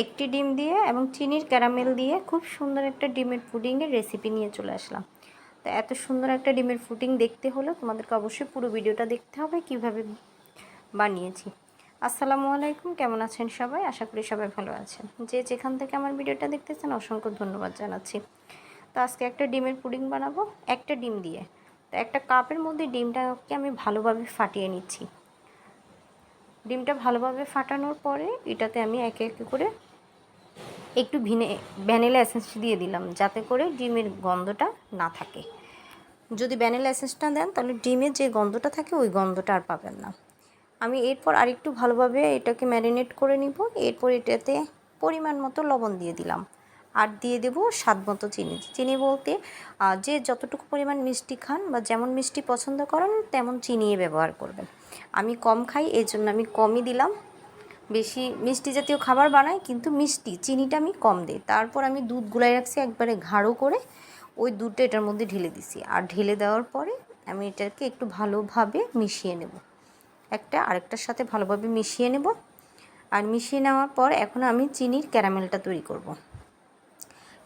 একটি ডিম দিয়ে এবং চিনির ক্যারামেল দিয়ে খুব সুন্দর একটা ডিমের পুডিংয়ের রেসিপি নিয়ে চলে আসলাম। তো এত সুন্দর একটা ডিমের পুডিং দেখতে হলে তোমাদেরকে অবশ্যই পুরো ভিডিওটা দেখতে হবে কিভাবে বানিয়েছি। আসসালামু আলাইকুম, কেমন আছেন সবাই? আশা করি সবাই ভালো আছেন। যে যেখান থেকে আমার ভিডিওটা দেখতেছেন অসংখ্য ধন্যবাদ জানাচ্ছি। তো আজকে একটা ডিমের পুডিং বানাবো একটা ডিম দিয়ে। তো একটা কাপের মধ্যে ডিমটাকে আমি ভালোভাবে ফাটিয়ে নিচ্ছি। ডিমটা ভালোভাবে ফাটানোর পরে এটাতে আমি একে একে করে একটু ভ্যানিলা এসেন্স দিয়ে দিলাম, যাতে করে ডিমের গন্ধটা না থাকে। যদি ভ্যানিলা এসেন্সটা দেন তাহলে ডিমের যে গন্ধটা থাকে ওই গন্ধটা আর পাবেন না। আমি এরপর আরেকটু ভালোভাবে এটাকে ম্যারিনেট করে নিব। এরপর এটাতে পরিমাণ মতো লবণ দিয়ে দিলাম, আর দিয়ে দেব স্বাদ মতো চিনি। চিনি বলতে যে যতটুকু পরিমাণ মিষ্টি খান বা যেমন মিষ্টি পছন্দ করেন তেমন চিনি ব্যবহার করবেন। আমি কম খাই, এই জন্য আমি কমই দিলাম। বেশি মিষ্টি জাতীয় খাবার বানাই কিন্তু চিনিটা আমি কম দিই। তারপর আমি দুধ গুলাই রাখছি একবারে গাঢ় করে, ওই দুধটা এটার মধ্যে ঢেলে দিছি। আর ঢেলে দেওয়ার পরে আমি এটাকে একটু ভালোভাবে মিশিয়ে নেব, একটা আরেকটার সাথে ভালোভাবে মিশিয়ে নেব। আর মিশিয়ে নেওয়ার পর এখন আমি চিনির ক্যারামেলটা তৈরি করব।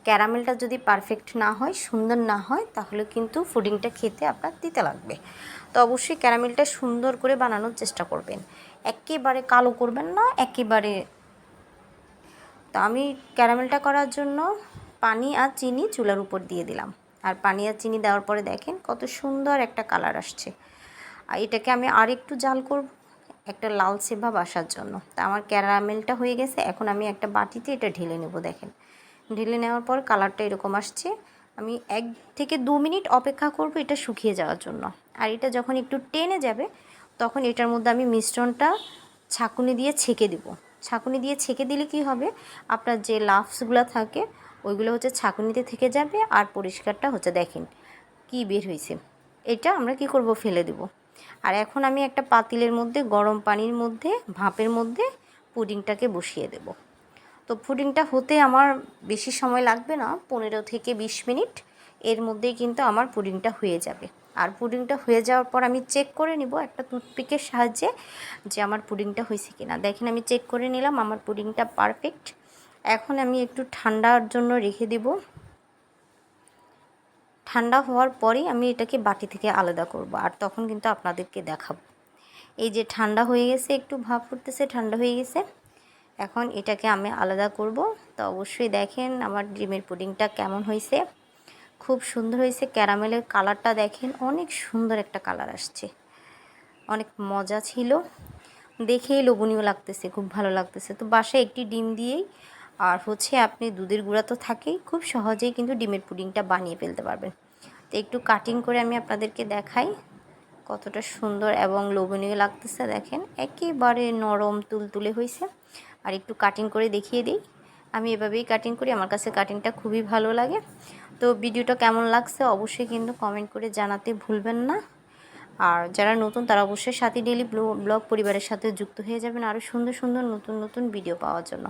ক্যারামেলটা যদি পারফেক্ট না হয়, সুন্দর না হয়, তাহলে কিন্তু পুডিংটা খেতে আপনার তিতা লাগবে। তো অবশ্যই ক্যারামেলটা সুন্দর করে বানানোর চেষ্টা করবেন, একেবারে কালো করবেন না একেবারে। তো আমি ক্যারামেলটা করার জন্য পানি আর চিনি চুলার উপর দিয়ে দিলাম। আর পানি আর চিনি দেওয়ার পরে দেখেন কত সুন্দর একটা কালার আসছে। আর এটাকে আমি আর একটু জাল করব একটা লালচে ভাব আসার জন্য। তা আমার ক্যারামেলটা হয়ে গেছে, এখন আমি একটা বাটিতে এটা ঢেলে নেব। দেখেন ঢেলে নেওয়ার পর কালারটা এরকম আসছে। আমি 1 থেকে 2 মিনিট অপেক্ষা করব এটা শুকিয়ে যাওয়ার জন্য। আর এটা যখন একটু টেনে যাবে তখন এটার মধ্যে আমি মিশ্রণটা ছাঁকুনি দিয়ে ছেঁকে দেব। ছাঁকুনি দিয়ে ছেঁকে দিলে কি হবে, আপনার যে লাফসগুলো থাকে ওইগুলো হচ্ছে ছাঁকুনিতে থেকে যাবে, আর পরিষ্কারটা হচ্ছে দেখেন কি বের হয়েছে। এটা আমরা কি করব, ফেলে দেব। আর এখন আমি একটা পাতিলের মধ্যে গরম পানির মধ্যে ভাপের মধ্যে পুডিংটাকে বসিয়ে দেব। তো পুডিংটা হতে আমার বেশি সময় লাগবে না, 15 থেকে 20 মিনিট। এর মধ্যেই কিন্তু আমার পুডিংটা হয়ে যাবে। আর পুডিংটা হয়ে যাওয়ার পর আমি চেক করে নিব একটা টুথপিকের সাহায্যে যে আমার পুডিংটা হয়েছে কিনা। দেখেন আমি চেক করে নিলাম, আমার পুডিংটা পারফেক্ট। এখন আমি একটু ঠান্ডার জন্য রেখে দেব। ঠান্ডা হওয়ার পরেই আমি এটাকে বাটি থেকে আলাদা করব, আর তখন কিন্তু আপনাদেরকে দেখাবো। এই যে ঠান্ডা হয়ে গেছে, একটু ভাপ উঠতেছে, ঠান্ডা হয়ে গেছে। এখন এটাকে আমি আলাদা করব। তো অবশ্যই দেখেন আমার ডিমের পুডিংটা কেমন হয়েছে, খুব সুন্দর হয়েছে। ক্যারামেলের কালারটা দেখেন, অনেক সুন্দর একটা কালার আসছে, অনেক মজা ছিল, দেখেই লোভনীয় লাগতেছে, খুব ভালো লাগতেছে। তো বাসায় একটি ডিম দিয়েই আর হচ্ছে আপনি দুধের গুঁড়া তো থাকেই, খুব সহজেই কিন্তু ডিমের পুডিংটা বানিয়ে ফেলতে পারবেন। তো একটু কাটিং করে আমি আপনাদেরকে দেখাই কতটা সুন্দর এবং লোভনীয় লাগতেছে। দেখেন একেবারে নরম তুলতুলে হয়েছে। আর একটু কাটিং করে দেখিয়ে দিই, আমি এভাবেই কাটিং করি, আমার কাছে কাটিংটা খুবই ভালো লাগে। তো ভিডিওটা কেমন লাগছে অবশ্যই কিন্তু কমেন্ট করে জানাতে ভুলবেন না। আর যারা নতুন তারা অবশ্যই সাথী ডেইলি ব্লগ পরিবারের সাথে যুক্ত হয়ে যাবেন আরও সুন্দর সুন্দর নতুন নতুন ভিডিও পাওয়ার জন্য।